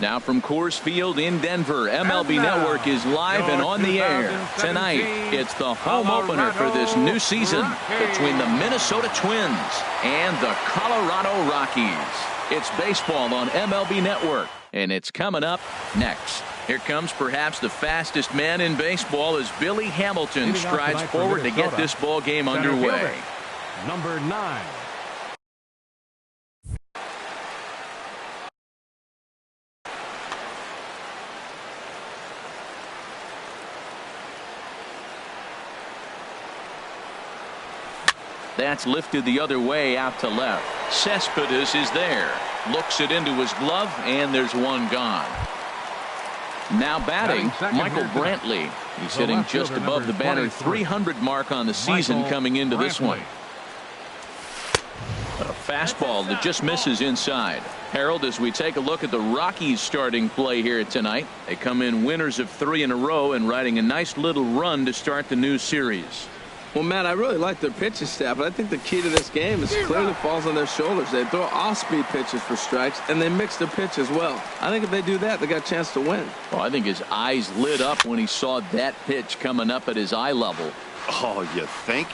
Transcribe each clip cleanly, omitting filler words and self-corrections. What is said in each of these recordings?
Now from Coors Field in Denver, MLB Network is live and on the air. Tonight, it's the home opener for this new season between the Minnesota Twins and the Colorado Rockies. It's baseball on MLB Network, and it's coming up next. Here comes perhaps the fastest man in baseball as Billy Hamilton strides forward to get this ball game underway. Number 9. That's lifted the other way out to left. Cespedes is there. Looks it into his glove, and there's one gone. Now batting, Michael Brantley. He's hitting just above the banner 300 mark on the season coming into this one. A fastball that just misses inside. Harold, as we take a look at the Rockies starting play here tonight, they come in winners of 3 in a row and riding a nice little run to start the new series. Well, Matt, I really like their pitching staff, but I think the key to this game is clearly falls on their shoulders. They throw off-speed pitches for strikes, and they mix their pitch as well. I think if they do that, they got a chance to win. Well, I think his eyes lit up when he saw that pitch coming up at his eye level. Oh, you think?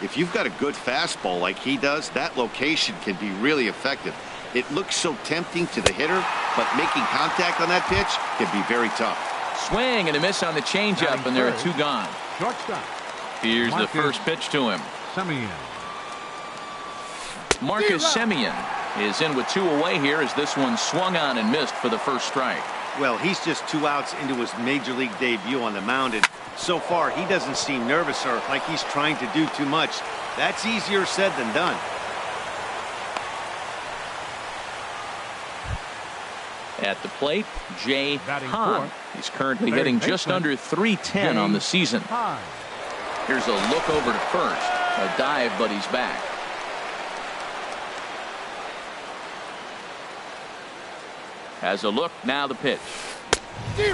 If you've got a good fastball like he does, that location can be really effective. It looks so tempting to the hitter, but making contact on that pitch can be very tough. Swing and a miss on the changeup, and there are 2 gone. Shortstop. Here's the first pitch to him. Semien. Marcus Semien is in with 2 away here as this one swung on and missed for the first strike. Well, he's just 2 outs into his major league debut on the mound, and so far he doesn't seem nervous or like he's trying to do too much. That's easier said than done. At the plate, Jay Hahn. He's currently hitting just under .310 on the season. Here's a look over to first. A dive, but he's back. Has a look, now the pitch.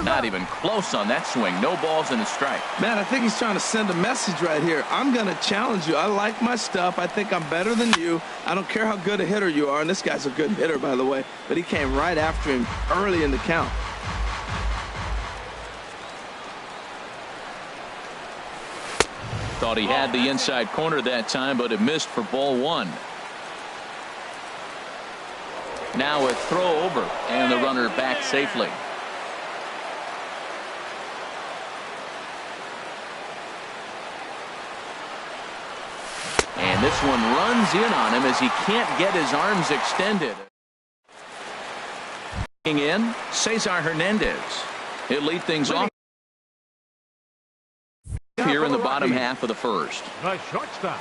Not even close on that swing. No balls and a strike. Man, I think he's trying to send a message right here. I'm going to challenge you. I like my stuff. I think I'm better than you. I don't care how good a hitter you are. And this guy's a good hitter, by the way. But he came right after him early in the count. Thought he had the inside corner that time, but it missed for ball 1. Now a throw over, and the runner back safely. And this one runs in on him as he can't get his arms extended. In, Cesar Hernandez. He'll lead things off here in the bottom half of the first. The shortstop,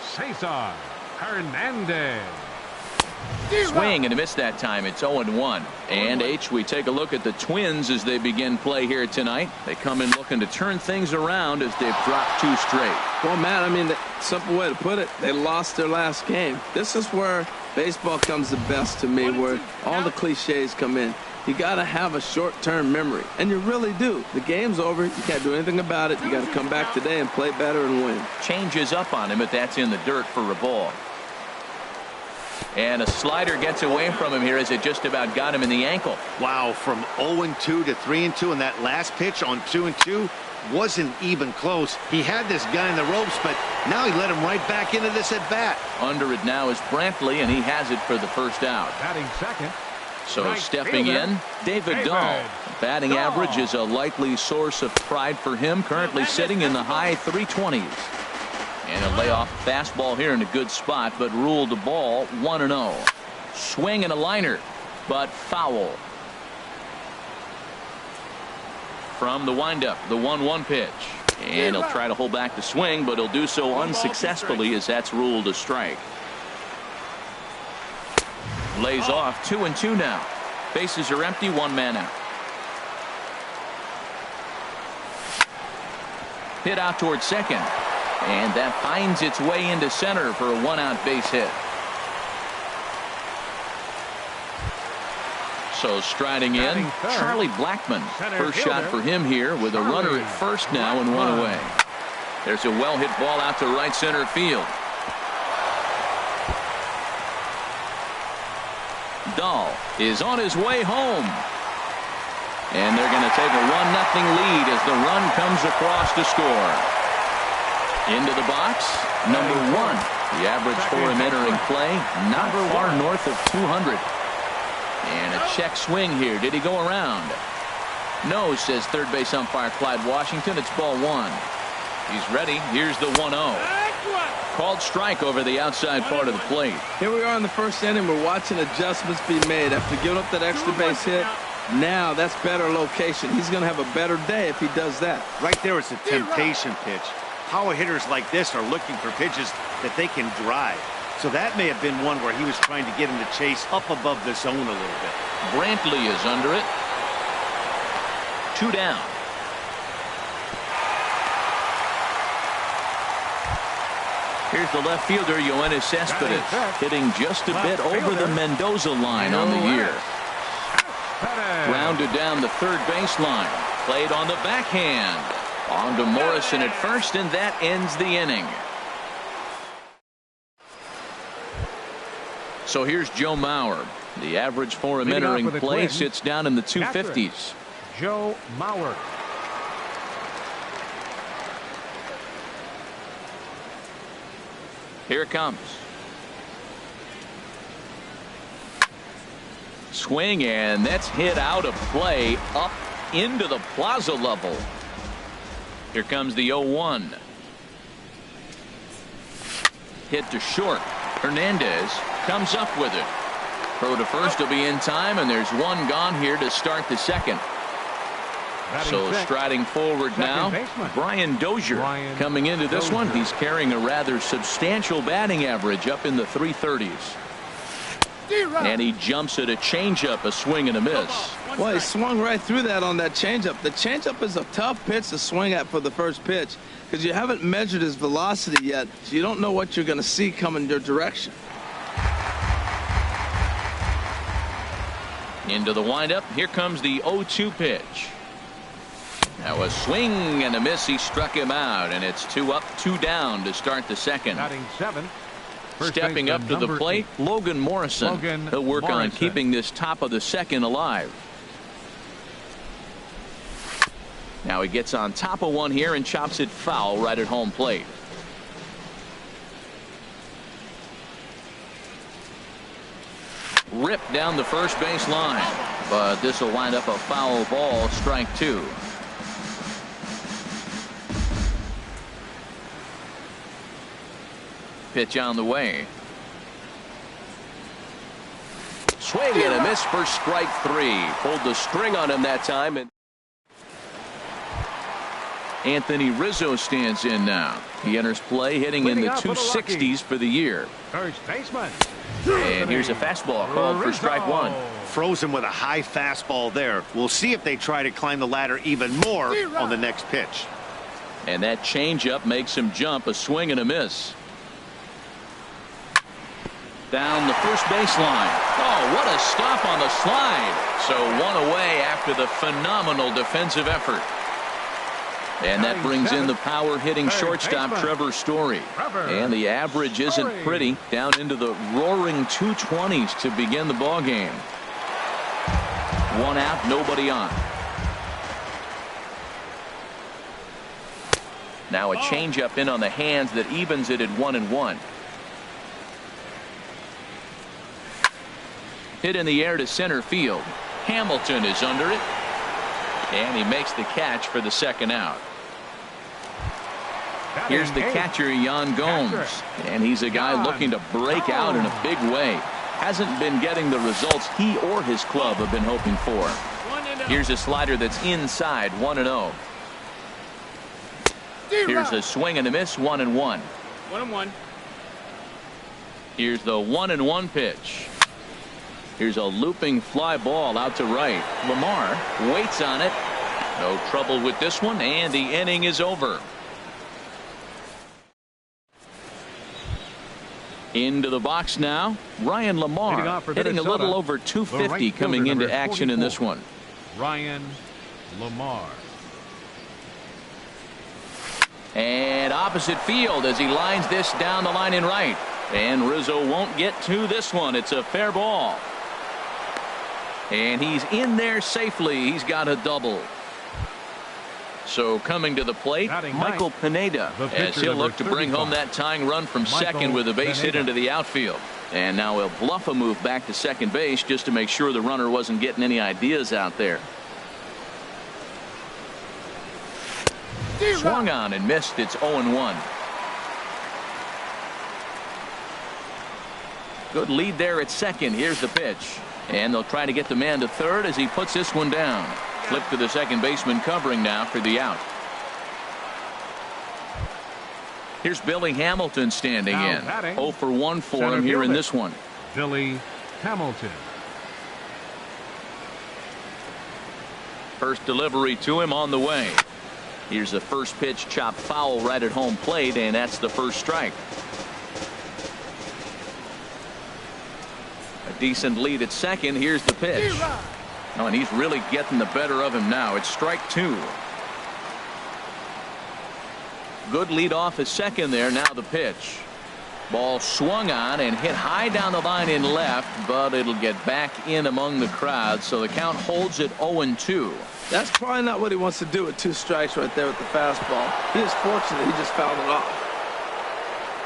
Cesar Hernandez. Swing and a miss that time. It's 0-1. And H, we take a look at the Twins as they begin play here tonight. They come in looking to turn things around as they've dropped 2 straight. Well, Matt, I mean, the simple way to put it, they lost their last game. This is where baseball comes the best to me, where all the cliches come in. You got to have a short-term memory, and you really do. The game's over. You can't do anything about it. You got to come back today and play better and win. Changes up on him, but that's in the dirt for a ball. And a slider gets away from him here as it just about got him in the ankle. Wow, from 0-2 to 3-2, and that last pitch on 2-2 wasn't even close. He had this guy in the ropes, but now he let him right back into this at bat. Under it now is Brantley, and he has it for the first out. Batting second. So stepping in, David Dahl. Batting average is a likely source of pride for him, currently sitting in the high 320s. And a layoff fastball here in a good spot, but ruled the ball 1-0. Swing and a liner, but foul. From the windup, the 1-1 pitch. And he'll try to hold back the swing, but he'll do so unsuccessfully as that's ruled a strike. Lays off 2-2 now. Bases are empty, 1 man out. Hit out towards second. And that finds its way into center for a 1-out base hit. So striding in, Charlie Blackmon. First shot for him here with a runner at first now and 1 away. There's a well-hit ball out to right center field. Dahl is on his way home. And they're going to take a 1-0 lead as the run comes across to score. Into the box, number 1. The average for him entering play, not far north of 200. And a check swing here. Did he go around? No, says third base umpire Clyde Washington. It's ball 1. He's ready. Here's the 1-0. Called strike over the outside part of the plate. Here we are in the first inning. We're watching adjustments be made after giving up that extra base hit. Now that's better location. He's going to have a better day if he does that. Right there, it's a temptation pitch. Power hitters like this are looking for pitches that they can drive. So that may have been one where he was trying to get him to chase up above the zone a little bit. Brantley is under it. 2 down. Here's the left fielder, Yoenis Cespedes, hitting just a bit over the Mendoza line on the year. Rounded down the third baseline. Played on the backhand. On to Morrison at first, and that ends the inning. So here's Joe Mauer. The average for him entering play sits down in the 250s. Joe Mauer. Here it comes. Swing, and that's hit out of play up into the plaza level. Here comes the 0-1. Hit to short. Hernandez comes up with it. Throw to first will be in time, and there's one gone here to start the second. So striding forward now, Brian Dozier coming into this one. He's carrying a rather substantial batting average up in the 330s. And he jumps at a changeup, a swing and a miss. Well, he swung right through that on that changeup. The changeup is a tough pitch to swing at for the first pitch because you haven't measured his velocity yet, so you don't know what you're going to see coming your direction. Into the windup. Here comes the 0-2 pitch. Now a swing and a miss. He struck him out, and it's 2 up, 2 down to start the second. Batting 7. Stepping up to the plate, Logan Morrison. He'll work on keeping this top of the second alive. Now he gets on top of one here and chops it foul right at home plate. Ripped down the first base line, but this will wind up a foul ball, strike 2. Pitch on the way. Swing and a miss for strike 3. Pulled the string on him that time. And Anthony Rizzo stands in now. He enters play hitting in the 260s for the year. First baseman. And here's a fastball called for strike 1. Frozen with a high fastball there. We'll see if they try to climb the ladder even more on the next pitch. And that changeup makes him jump, a swing and a miss. Down the first baseline. Oh, what a stop on the slide. So 1 away after the phenomenal defensive effort. And that brings in the power hitting shortstop Trevor Story. And the average isn't pretty, down into the roaring 220s to begin the ball game. 1 out, nobody on. Now a changeup in on the hands that evens it at 1-1. Hit in the air to center field. Hamilton is under it. And he makes the catch for the second out. Here's the catcher, Yan Gomes. And he's a guy looking to break out in a big way. Hasn't been getting the results he or his club have been hoping for. Here's a slider that's inside, 1-0. Here's a swing and a miss, 1-1. 1-1. Here's the 1-1 pitch. Here's a looping fly ball out to right. Lamar waits on it. No trouble with this one, and the inning is over. Into the box now, Ryan Lamar hitting a little over 250 coming into action in this one. Ryan Lamar. And opposite field as he lines this down the line in right. And Rizzo won't get to this one. It's a fair ball. And he's in there safely. He's got a double. So coming to the plate, Michael Pineda, as he'll look to bring home that tying run from second with a base hit into the outfield. And now he'll bluff a move back to second base just to make sure the runner wasn't getting any ideas out there. Swung on and missed. It's 0-1. Good lead there at second. Here's the pitch. And they'll try to get the man to third as he puts this one down. Flip to the second baseman covering now for the out. Here's Billy Hamilton standing in. 0 for 1 for him here in this one. Billy Hamilton. First delivery to him on the way. Here's the first pitch, chopped foul right at home plate, and that's the first strike. A decent lead at second. Here's the pitch. Oh, and he's really getting the better of him now. It's strike 2. Good lead off at second there. Now the pitch. Ball swung on and hit high down the line in left, but it'll get back in among the crowd. So the count holds at 0-2. That's probably not what he wants to do with 2 strikes right there with the fastball. He is fortunate he just fouled it off.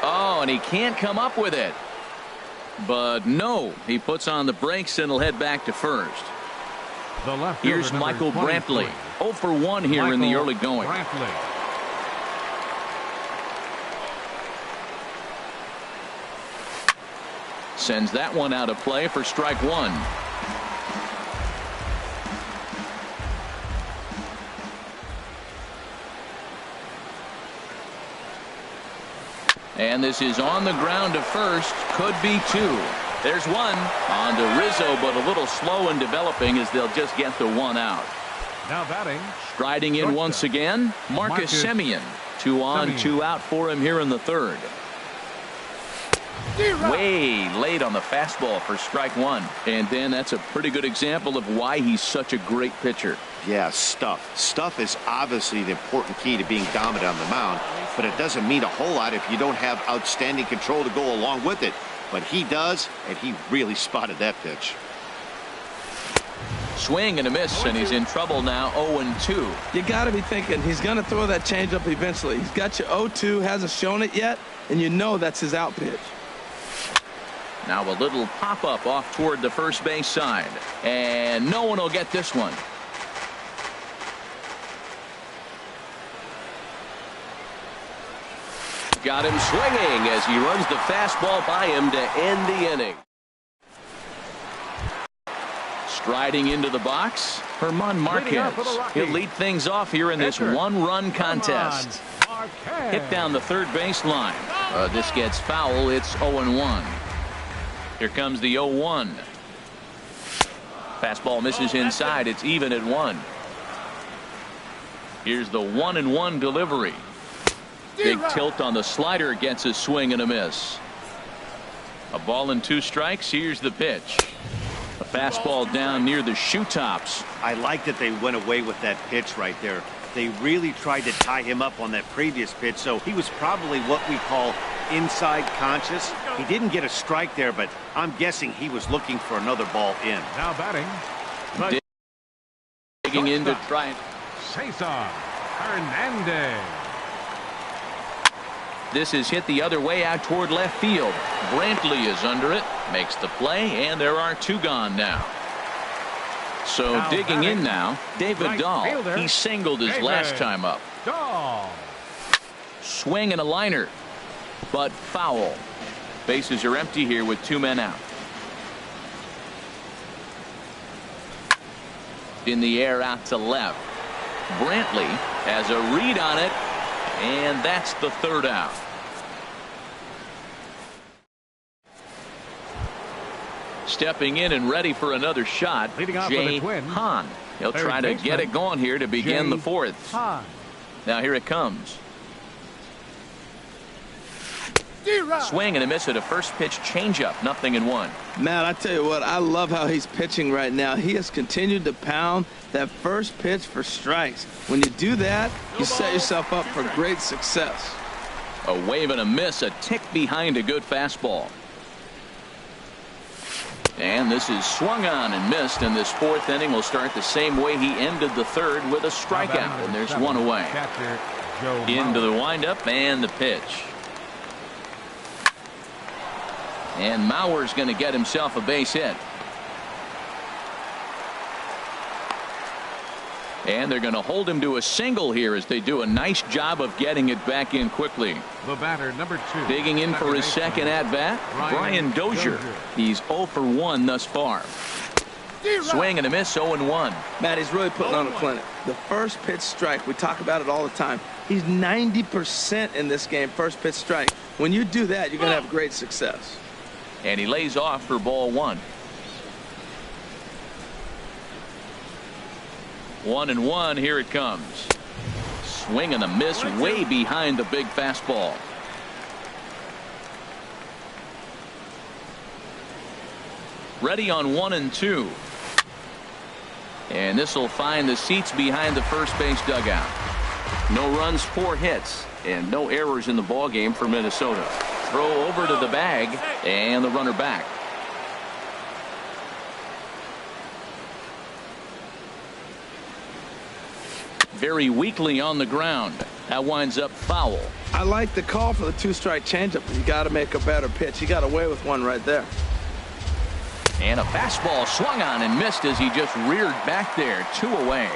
Oh, and he can't come up with it. But no, he puts on the brakes and will head back to first. Here's Michael Brantley. 0 for 1 here in the early going. Sends that one out of play for strike 1. And this is on the ground to first. Could be 2. There's 1 on to Rizzo, but a little slow in developing as they'll just get the 1 out. Now batting. Striding in once again, Marcus Semien. 2 on, 2 out for him here in the third. Way late on the fastball for strike 1. And then that's a pretty good example of why he's such a great pitcher. Yeah, stuff. Stuff is obviously the important key to being dominant on the mound, but it doesn't mean a whole lot if you don't have outstanding control to go along with it. But he does, and he really spotted that pitch. Swing and a miss, and he's in trouble now. 0-2. You got to be thinking he's going to throw that changeup eventually. He's got you 0-2, hasn't shown it yet, and you know that's his out pitch. Now a little pop-up off toward the first base side, and no one will get this one. Got him swinging as he runs the fastball by him to end the inning. Striding into the box, Herman Marquez. He'll lead things off here in this 1-run contest. Hit down the third base line. This gets foul. It's 0-1. Here comes the 0-1. Fastball misses inside. It's even at 1. Here's the 1-1 delivery. Big tilt on the slider, gets a swing and a miss. A ball and 2 strikes. Here's the pitch. A fastball down near the shoe tops. I like that they went away with that pitch right there. They really tried to tie him up on that previous pitch, so he was probably what we call inside conscious. He didn't get a strike there, but I'm guessing he was looking for another ball in. Now batting. Digging in to try it. Cesar Hernandez. This is hit the other way out toward left field. Brantley is under it, makes the play, and there are 2 gone now. So now digging in now, David Dahl. He singled his last time up. Dahl. Swing and a liner, but foul. Bases are empty here with 2 men out. In the air out to left. Brantley has a read on it, and that's the 3rd out. Stepping in and ready for another shot, Jay Hahn. He'll try to get it going here to begin the 4th. Now here it comes. Swing and a miss at a first pitch changeup. 0-1. Matt, I tell you what, I love how he's pitching right now. He has continued to pound that first pitch for strikes. When you do that, you set yourself up for great success. A wave and a miss, a tick behind a good fastball. And this is swung on and missed, and this fourth inning will start the same way he ended the third with a strikeout, and there's one away. Into the windup and the pitch. And Mauer's going to get himself a base hit. And they're going to hold him to a single here as they do a nice job of getting it back in quickly. The batter, number 2. Digging in for his second at-bat, Brian Dozier. He's 0 for 1 thus far. Swing and a miss, 0-1. Matt, he's really putting on a clinic. The first pitch strike, we talk about it all the time. He's 90% in this game, first pitch strike. When you do that, you're going to have great success. And he lays off for ball 1. 1-1, here it comes. Swing and a miss way behind the big fastball. Ready on 1-2. And this will find the seats behind the first base dugout. No runs, 4 hits, and no errors in the ball game for Minnesota. Throw over to the bag, and the runner back. Very weakly on the ground. That winds up foul. I like the call for the 2-strike changeup. You got to make a better pitch. He got away with one right there. And a fastball swung on and missed as he just reared back there. 2 away.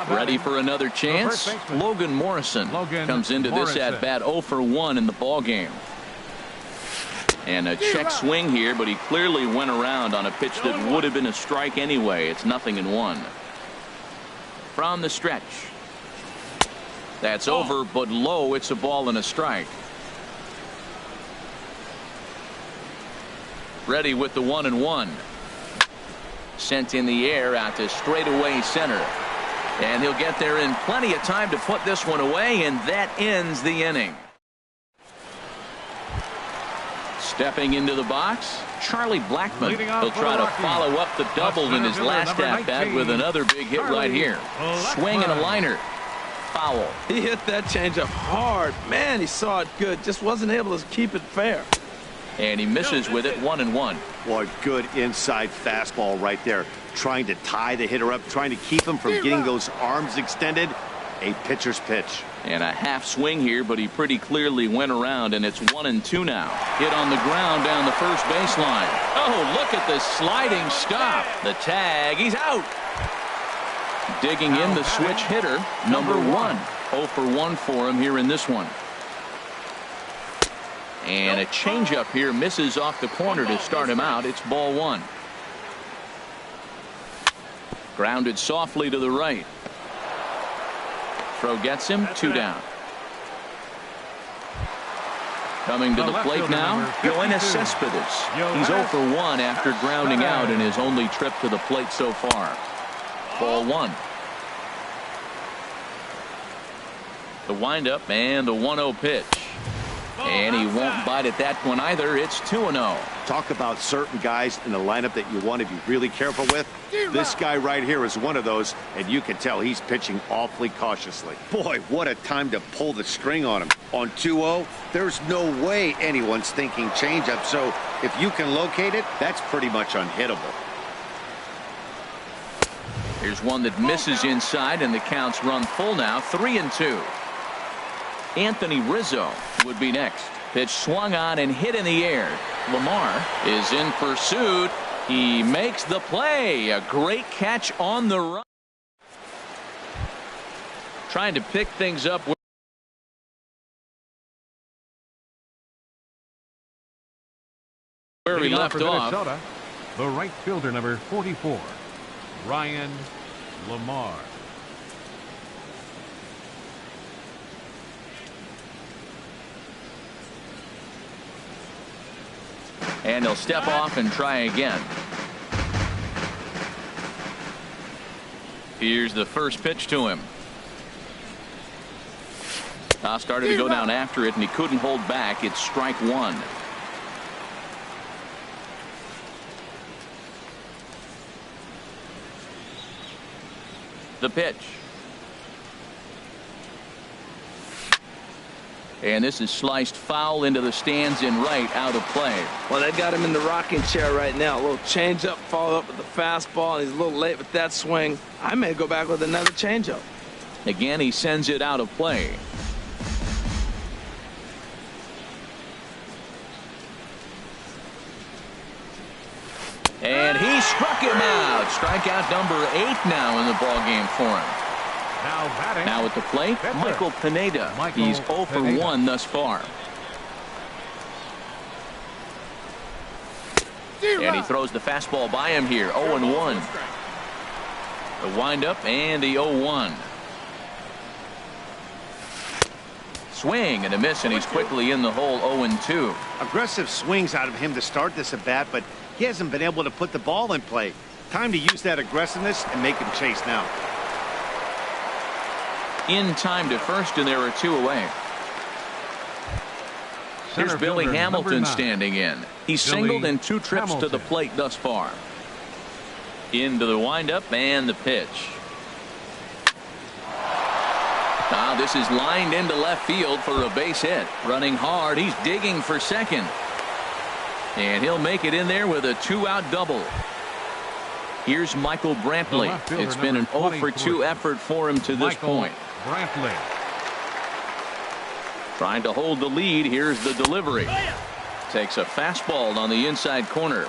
Ready for another chance. Logan Morrison comes into this at bat 0 for 1 in the ball game. And a check swing here, but he clearly went around on a pitch that would have been a strike anyway. It's 0-1. From the stretch. That's over, but low. It's a ball and a strike. Ready with the 1-1. Sent in the air out to straightaway center. And he'll get there in plenty of time to put this one away, and that ends the inning. Stepping into the box, Charlie Blackmon. He'll try to follow up the double in his last at-bat with another big hit right here. Swing and a liner. Foul. He hit that changeup hard. Man, he saw it good. Just wasn't able to keep it fair. And he misses with it, 1-1. Boy, good inside fastball right there. Trying to tie the hitter up, trying to keep him from getting those arms extended. A pitcher's pitch. And a half swing here, but he pretty clearly went around, and it's 1-2 now. Hit on the ground down the first baseline. Oh, look at the sliding stop. The tag, he's out. Digging in the switch hitter, number 1. 0 for 1 for him here in this one. And a changeup here misses off the corner to start him out. It's ball 1. Grounded softly to the right. Throw gets him, 2 down. Coming to the plate now, Yoenis Cespedes. He's 0 for 1 after grounding out in his only trip to the plate so far. Ball 1. The windup and the 1-0 pitch. And he won't bite at that one either. It's 2-0. Talk about certain guys in the lineup that you want to be really careful with. This guy right here is one of those, and you can tell he's pitching awfully cautiously. Boy, what a time to pull the string on him. On 2-0, there's no way anyone's thinking changeup, so if you can locate it, that's pretty much unhittable. Here's one that misses inside, and the count's run full now, 3-2. Anthony Rizzo would be next. Pitch swung on and hit in the air. Lamar is in pursuit. He makes the play. A great catch on the run. Trying to pick things up where he left off. The right fielder, number 44, Ryan Lamar. And he'll step off and try again. Here's the first pitch to him. Started to go down after it, and he couldn't hold back. It's strike 1. The pitch. And this is sliced foul into the stands in right, out of play. Well, they got him in the rocking chair right now. A little changeup, followed up with the fastball, and he's a little late with that swing. I may go back with another changeup. Again, he sends it out of play. And he struck him out. Strikeout number 8 now in the ballgame for him. Now at the plate, Michael Pineda. He's 0 for 1 thus far. And he throws the fastball by him here. 0-1. The windup and the 0-1. Swing and a miss, and he's quickly in the hole. 0-2. Aggressive swings out of him to start this at bat, but he hasn't been able to put the ball in play. Time to use that aggressiveness and make him chase now. In time to first, and there are 2 away. Here's Billy Hamilton standing in. He's singled in 2 trips to the plate thus far. Into the windup and the pitch. Now this is lined into left field for a base hit. Running hard, he's digging for second. And he'll make it in there with a 2-out double. Here's Michael Brantley. It's been an 0 for 2 effort for him to this point. Brantley. Trying to hold the lead. Here's the delivery. Takes a fastball on the inside corner.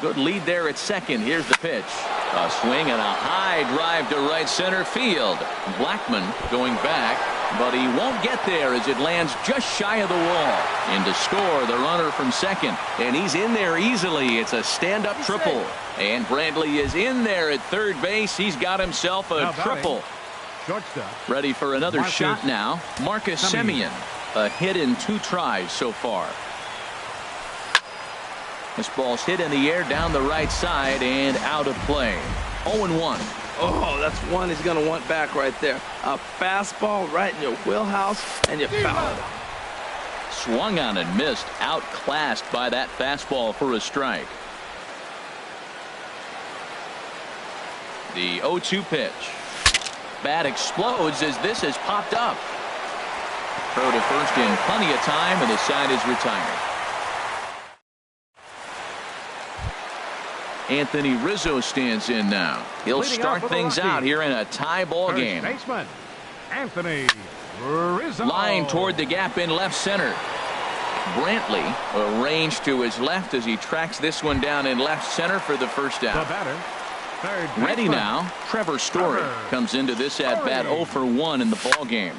Good lead there at second. Here's the pitch. A swing and a high drive to right center field. Blackman going back, but he won't get there as it lands just shy of the wall. And to score, the runner from second. And he's in there easily. It's a stand-up triple. And Brantley is in there at third base. He's got himself a triple. Ready for another shot now. Marcus Semien. A hit in 2 tries so far. This ball's hit in the air down the right side and out of play. 0-1. Oh, that's one he's going to want back right there. A fastball right in your wheelhouse, and you foul it. Swung on and missed. Outclassed by that fastball for a strike. The 0-2 pitch. Bat explodes as this has popped up. Throw to first in plenty of time, and the side is retired. Anthony Rizzo stands in now. He'll start things out here in a tie ball game. Anthony Rizzo. Line toward the gap in left center. Brantley arranged to his left as he tracks this one down in left center for the first out. Ready now. Trevor Story comes into this at bat 0 for 1 in the ball game.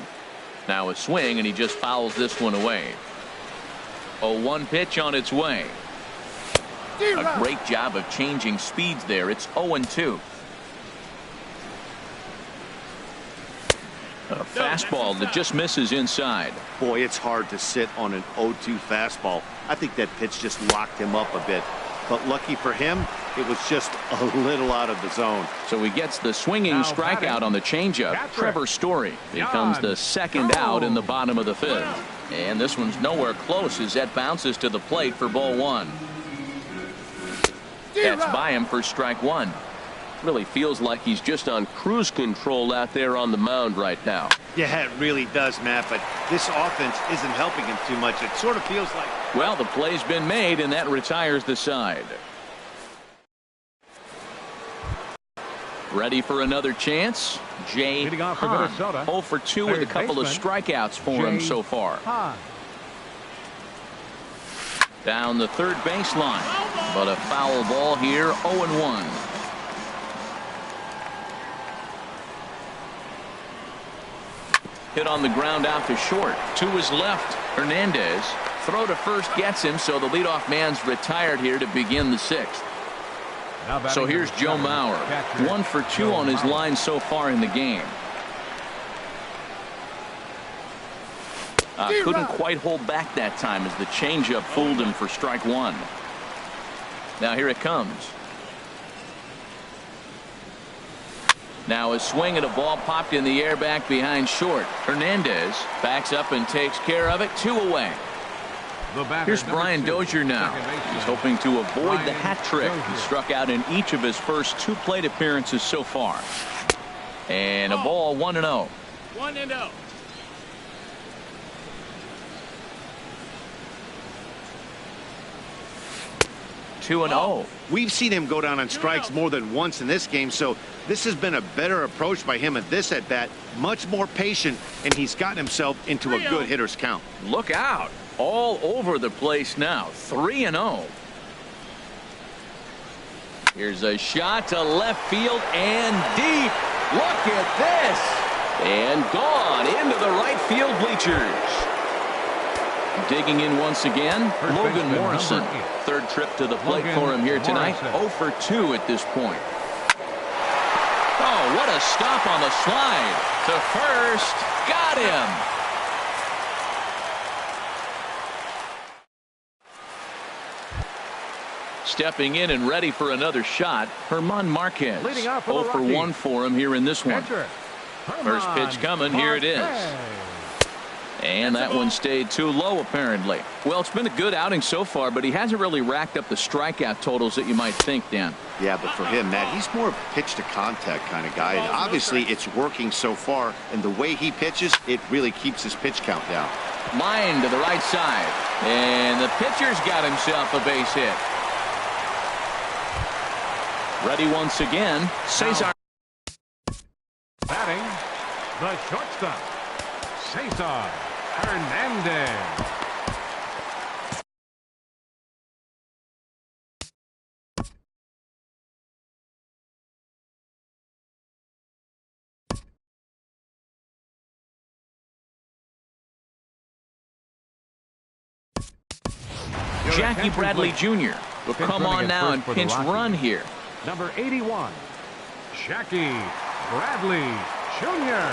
Now a swing, and he just fouls this one away. 0-1 pitch on its way. A great job of changing speeds there. It's 0-2. A fastball that just misses inside. Boy, it's hard to sit on an 0-2 fastball. I think that pitch just locked him up a bit. But lucky for him, it was just a little out of the zone. So he gets the swinging strikeout on the changeup. Trevor Story becomes the second out in the bottom of the 5th. And this one's nowhere close as that bounces to the plate for ball 1. That's by him for strike 1. Really feels like he's just on cruise control out there on the mound right now. Yeah, it really does, Matt, but this offense isn't helping him too much. It sort of feels like... Well, the play's been made, and that retires the side. Ready for another chance? Jay Hahn. 0 for 2 with a couple of strikeouts for him so far. Down the third baseline, but a foul ball here. 0-1. Hit on the ground out to short. To his left, Hernandez. Throw to first gets him, so the leadoff man's retired here to begin the 6th. So here's Joe Mauer. 1 for 2 on his line so far in the game. Couldn't quite hold back that time as the changeup fooled him for strike 1. Now here it comes. Now a swing at a ball popped in the air back behind short. Hernandez backs up and takes care of it. 2 away. Here's Brian Dozier now. He's hoping to avoid the hat trick. He struck out in each of his first 2 plate appearances so far. And a ball 1-0. 1-0. 2-0. We've seen him go down on strikes more than once in this game, so this has been a better approach by him at this at-bat. Much more patient, and he's gotten himself into a good hitter's count. Look out. All over the place now. 3-0. Here's a shot to left field and deep. Look at this. And gone into the right field bleachers. Digging in once again, Logan Morrison. Third trip to the plate for him here tonight. 0 for 2 at this point. Oh, what a stop on the slide. To first. Got him. Stepping in and ready for another shot, Herman Marquez. 0 for 1 for him here in this one. First pitch coming. Here it is. And that one stayed too low, apparently. Well, it's been a good outing so far, but he hasn't really racked up the strikeout totals that you might think, Dan. Yeah, but for him, Matt, he's more of a pitch-to-contact kind of guy. And obviously, it's working so far. And the way he pitches, it really keeps his pitch count down. Line to the right side. And the pitcher's got himself a base hit. Ready once again. Cesar. Batting, the shortstop, Cesar Hernandez. Jackie Bradley Jr. will come on now and pinch run here. Number 81, Jackie Bradley Jr.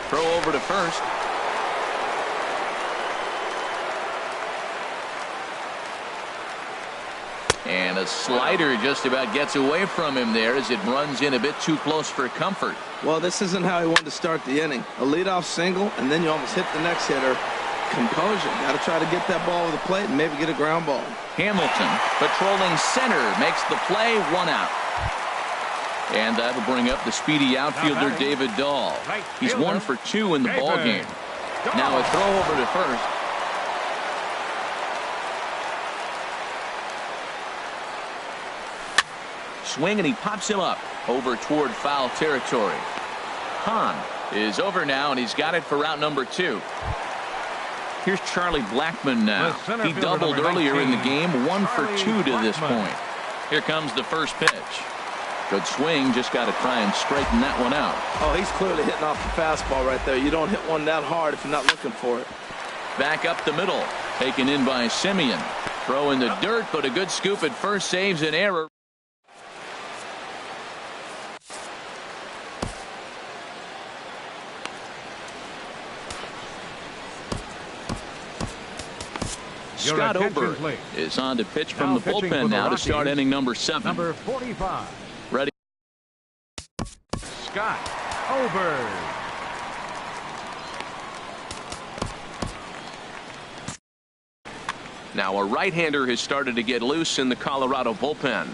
Throw over to first. And a slider just about gets away from him there as it runs in a bit too close for comfort. Well, this isn't how he wanted to start the inning. A leadoff single, and then you almost hit the next hitter. Composure. Got to try to get that ball over the plate and maybe get a ground ball. Hamilton patrolling center makes the play. 1 out. And that'll bring up the speedy outfielder David Dahl. He's 1 for 2 in the ball game. Now a throw over to first. Swing and he pops him up over toward foul territory. Hahn is over now and he's got it for route number 2. Here's Charlie Blackmon now. He doubled earlier in the game. 1 for 2 to this point. Here comes the first pitch. Good swing. Just got to try and straighten that one out. Oh, he's clearly hitting off the fastball right there. You don't hit one that hard if you're not looking for it. Back up the middle. Taken in by Simeon. Throw in the dirt, but a good scoop at first saves an error. Scott Ober is on to pitch from the bullpen now to start inning number 7. Number 45. Ready. Scott Ober. Now a right-hander has started to get loose in the Colorado bullpen.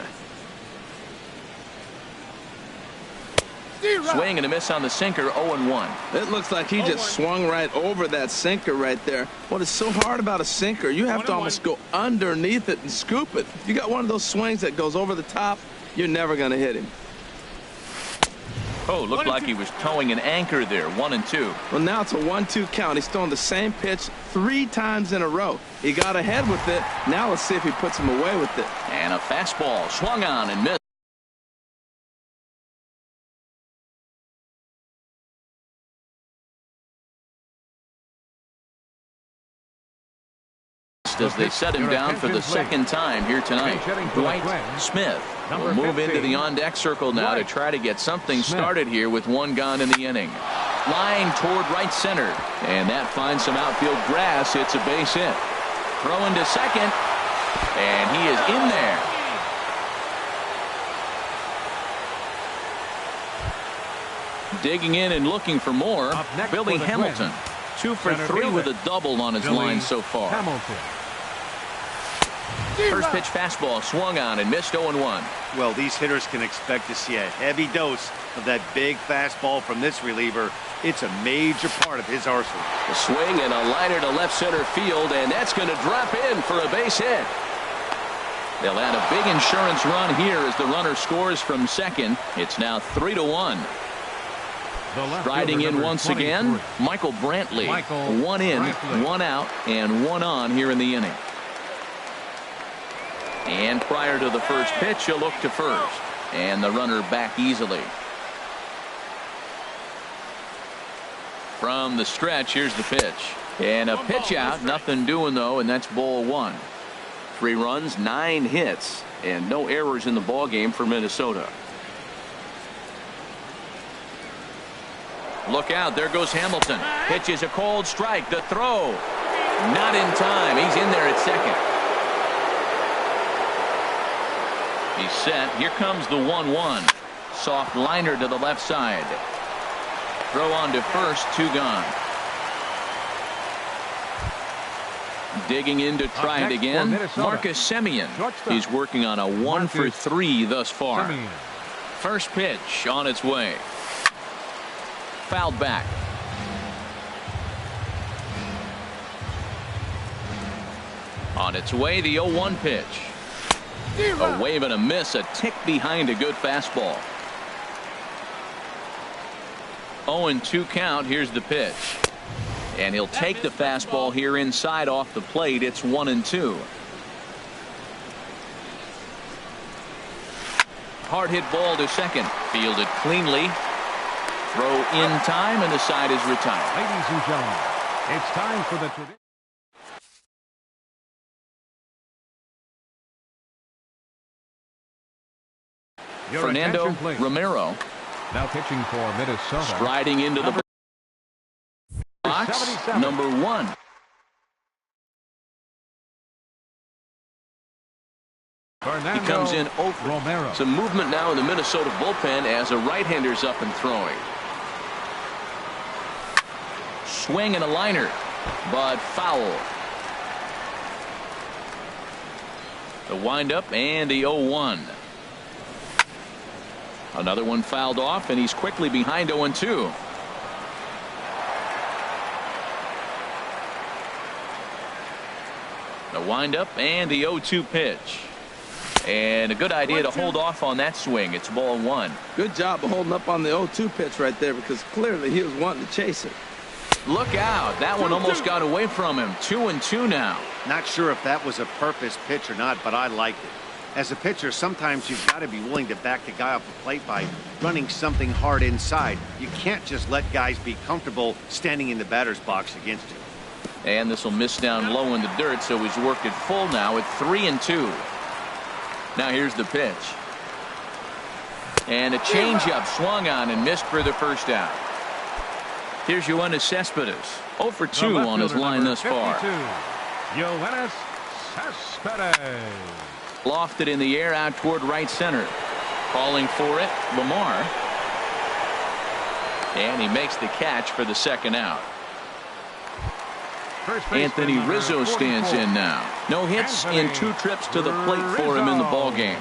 Swing and a miss on the sinker. 0-1. It looks like he just swung right over that sinker right there. What is so hard about a sinker, you have to almost go underneath it and scoop it. If you got one of those swings that goes over the top, you're never going to hit him. Oh, looked like he was towing an anchor there. 1-2. Well, now it's a 1-2 count. He's throwing the same pitch 3 times in a row. He got ahead with it. Now let's see if he puts him away with it. And a fastball swung on and missed. As they set him down for the second time here tonight. Dwight Smith will move into the on-deck circle now to try to get something started here with 1 gone in the inning. Line toward right center, and that finds some outfield grass. It's a base hit. Throw into second, and he is in there. Digging in and looking for more, Billy Hamilton. 2 for 3 with a double on his line so far. First pitch fastball swung on and missed 0-1. Well, these hitters can expect to see a heavy dose of that big fastball from this reliever. It's a major part of his arsenal. A swing and a liner to left center field, and that's going to drop in for a base hit. They'll add a big insurance run here as the runner scores from second. It's now 3-1. Striding in once again, Michael Brantley. One in, one out, and one on here in the inning. And prior to the first pitch, he'll look to first. And the runner back easily. From the stretch, here's the pitch. And a pitch out, nothing doing though, and that's ball one. 3 runs, 9 hits, and no errors in the ball game for Minnesota. Look out, there goes Hamilton. Pitch is a cold strike. The throw. Not in time. He's in there at second. He's set. Here comes the 1-1. Soft liner to the left side. Throw on to first, 2 gone. Digging in to try it again. Marcus Semien. He's working on a 1 for 3 thus far. First pitch on its way. Fouled back. On its way, the 0-1 pitch. A wave and a miss, a tick behind a good fastball. 0-2 count. Here's the pitch. And he'll take the fastball here inside off the plate. It's 1-2. Hard hit ball to second. Fielded cleanly. Throw in time, and the side is retired. Ladies and gentlemen, it's time for the tradition. Fernando Romero. Now pitching for Minnesota. Striding into the box. 77. Number 1. Fernando He comes in over. Romero. Some movement now in the Minnesota bullpen as a right-hander's up and throwing. Swing and a liner, but foul. The windup and the 0-1. Another one fouled off, and he's quickly behind 0-2. The windup and the 0-2 pitch. And a good idea to hold off on that swing. It's ball 1. Good job of holding up on the 0-2 pitch right there, because clearly he was wanting to chase it. Look out. That one almost got away from him. 2-2 now. Not sure if that was a purpose pitch or not, but I liked it. As a pitcher, sometimes you've got to be willing to back the guy off the plate by running something hard inside. You can't just let guys be comfortable standing in the batter's box against you. And this will miss down low in the dirt, so he's worked it full now at 3-2. Now here's the pitch. And a changeup swung on and missed for the first out. Here's Yoenis Cespedes. 0 for 2 on his line thus far. Yoenis Cespedes. Lofted in the air out toward right center. Calling for it, Lamar. And he makes the catch for the second out. Anthony Rizzo stands in now. No hits in 2 trips to the plate for him in the ball game.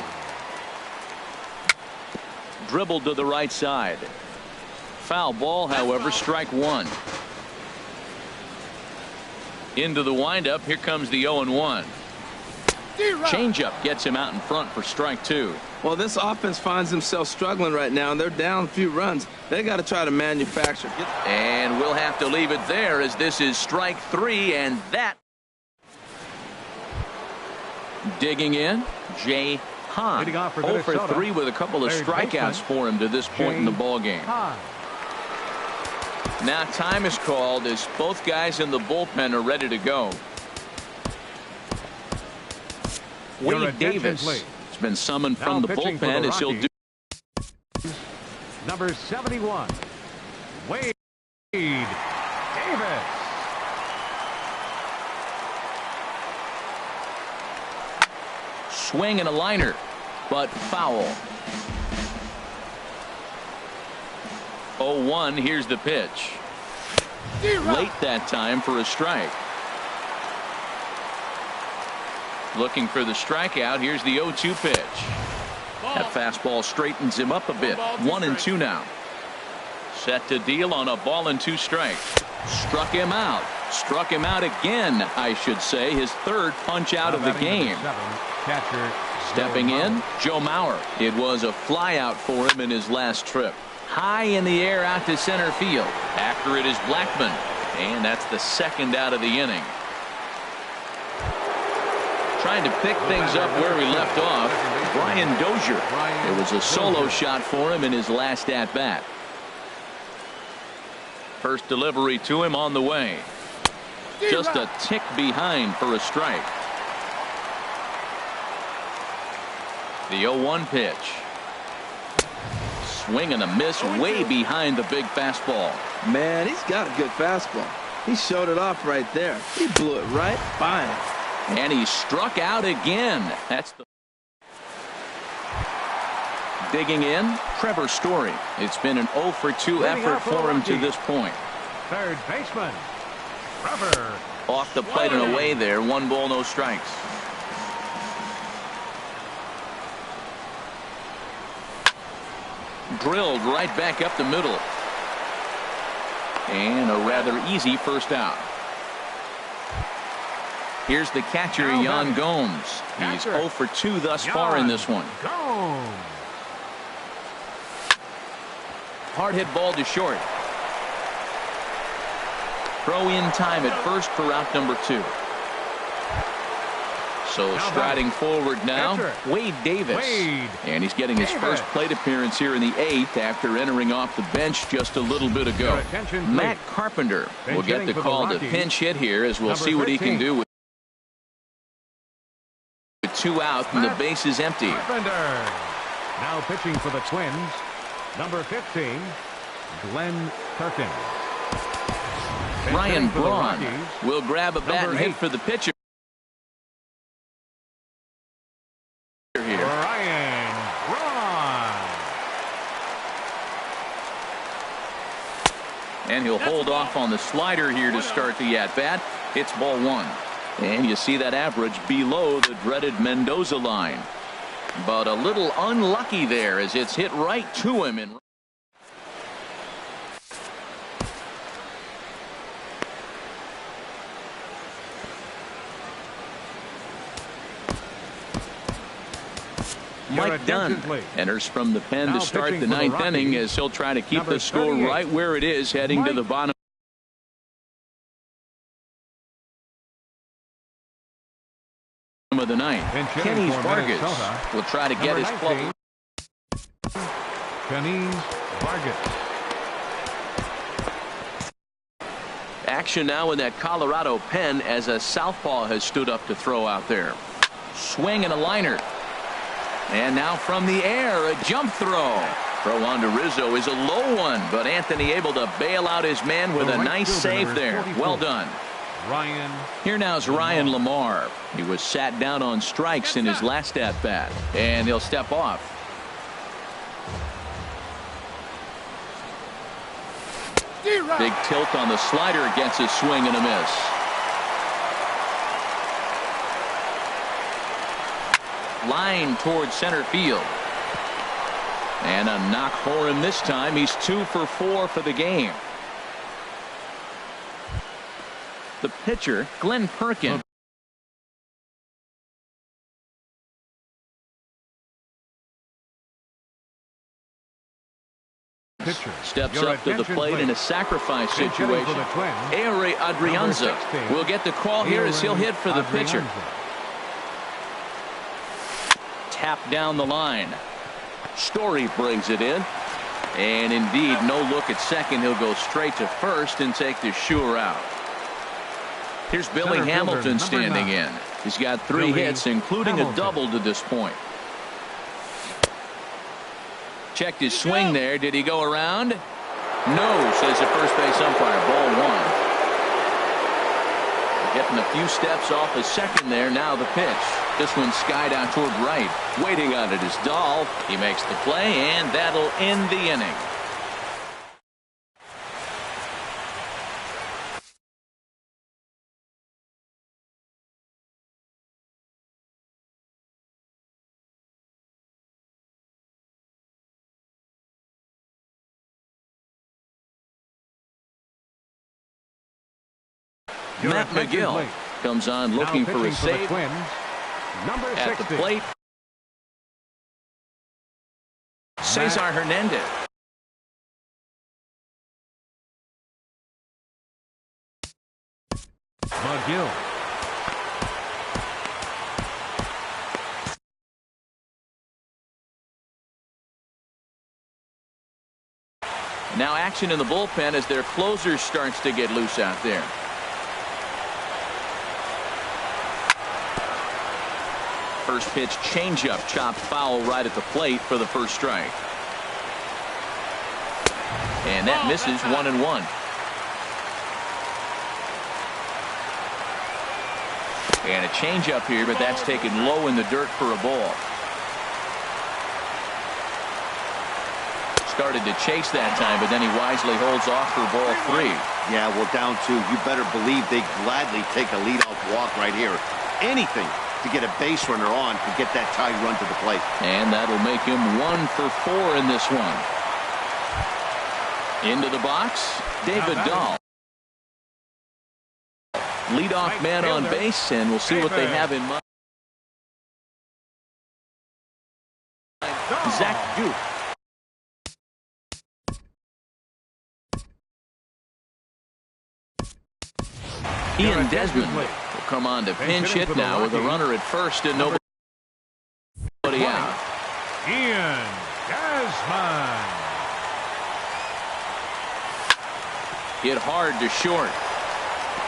Dribbled to the right side. Foul ball, however, strike 1. Into the windup. Here comes the 0-1. Changeup gets him out in front for strike 2. Well, this offense finds themselves struggling right now, and they're down a few runs. They got to try to manufacture. And we'll have to leave it there, as this is strike 3, and that. Digging in, Jay Hahn. 0 for 3 with a couple of strikeouts for him to this point in the ball game. Now time is called as both guys in the bullpen are ready to go. Wade Davis has been summoned from the bullpen as he'll do. Number 71, Wade Davis. Swing and a liner, but foul. 0-1. Here's the pitch. Late that time for a strike. Looking for the strikeout. Here's the 0-2 pitch. That fastball straightens him up a bit. 1-2 now. Set to deal on a ball and 2 strikes. Struck him out. Struck him out again, I should say. His third punch out of the game. Stepping in, Joe Mauer. It was a fly out for him in his last trip. High in the air out to center field. After it is Blackman. And that's the second out of the inning. Trying to pick things up where we left off, Brian Dozier. It was a solo shot for him in his last at-bat. First delivery to him on the way. Just a tick behind for a strike. The 0-1 pitch. Swing and a miss way behind the big fastball. Man, he's got a good fastball. He showed it off right there. He blew it right by him. And he struck out again. That's the digging in, Trevor Story. It's been an 0 for 2 effort for him to this point. Third baseman, Trevor. Off the plate and away there. 1 ball, no strikes. Drilled right back up the middle. And a rather easy first out. Here's the catcher, Yan Gomes. He's 0 for 2 thus far in this one. Hard hit ball to short. Throw in time at first for out number 2. So striding forward now, Wade Davis. And he's getting his first plate appearance here in the 8th after entering off the bench just a little bit ago. Matt Carpenter will get the call to pinch hit here, as we'll see what he can do with 2 out and the base is empty. Now pitching for the Twins, number 15, Glenn Perkins. Ryan Braun will grab a bat and hit for the pitcher. Ryan Braun. And he'll hold off on the slider here to start the at-bat. It's ball 1. And you see that average below the dreaded Mendoza line. But a little unlucky there as it's hit right to him. Mike Dunn enters from the pen to start the 9th inning as he'll try to keep the score right where it is heading to the bottom of the 9th. Kenny Vargas will try to get his club. Kenny Vargas. Action now in that Colorado pen as a southpaw has stood up to throw out there. Swing and a liner. And now from the air, a jump throw. Throw on to Rizzo is a low one, but Anthony able to bail out his man with a nice save there. Well done. Here now is Ryan Lamar. He was sat down on strikes in his last at-bat, and he'll step off. Big tilt on the slider, gets a swing and a miss. Line towards center field. And a knock for him this time. He's 2 for 4 for the game. The pitcher, Glenn Perkins. Steps up to the plate in a sacrifice situation. Ehire Adrianza will get the call here as he'll hit for the pitcher. Tap down the line. Story brings it in. And indeed, no look at second. He'll go straight to first and take the sure out. Here's Billy Hamilton standing in. He's got 3 hits, including a double to this point. Checked his swing there. Did he go around? No, says the first base umpire. Ball 1. Getting a few steps off the second there. Now the pitch. This one skied out toward right. Waiting on it is Dahl. He makes the play, and that'll end the inning. Matt McGill comes on looking for a save Number at the 60. plate. Cesar Hernandez. McGill. Now action in the bullpen as their closer starts to get loose out there. First pitch changeup chopped foul right at the plate for the first strike. And that misses 1-1. And a changeup here, but that's taken low in the dirt for a ball. Started to chase that time, but then he wisely holds off for ball 3. Yeah, well, down 2. You better believe they gladly take a leadoff walk right here. Anything to get a base runner on to get that tie run to the plate. And that'll make him 1 for 4 in this one. Into the box, David Dahl. Leadoff man on base, and we'll see what they have in mind. Zach Duke. Ian Desmond will come on to pinch hit now with a runner at first and nobody out. Ian Desmond. Hit hard to short.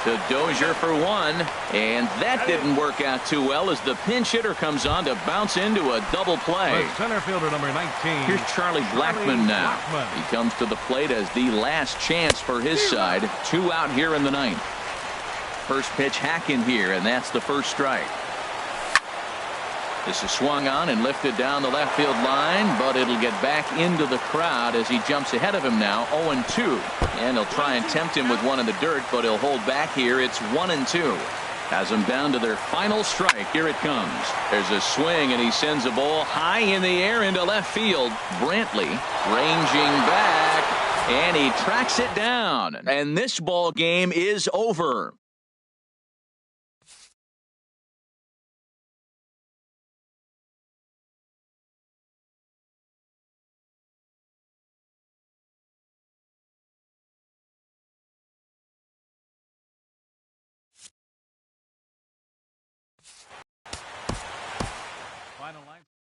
To Dozier for 1, and that didn't work out too well as the pinch hitter comes on to bounce into a double play. The center fielder, number 19. Here's Charlie Blackmon now. He comes to the plate as the last chance for his side. 2 out here in the 9th. First pitch hack in here, and that's the first strike. This is swung on and lifted down the left field line, but it'll get back into the crowd as he jumps ahead of him now, 0-2. And he'll try and tempt him with one in the dirt, but he'll hold back here. It's 1-2. Has them down to their final strike. Here it comes. There's a swing, and he sends a ball high in the air into left field. Brantley ranging back, and he tracks it down. And this ball game is over. Final line.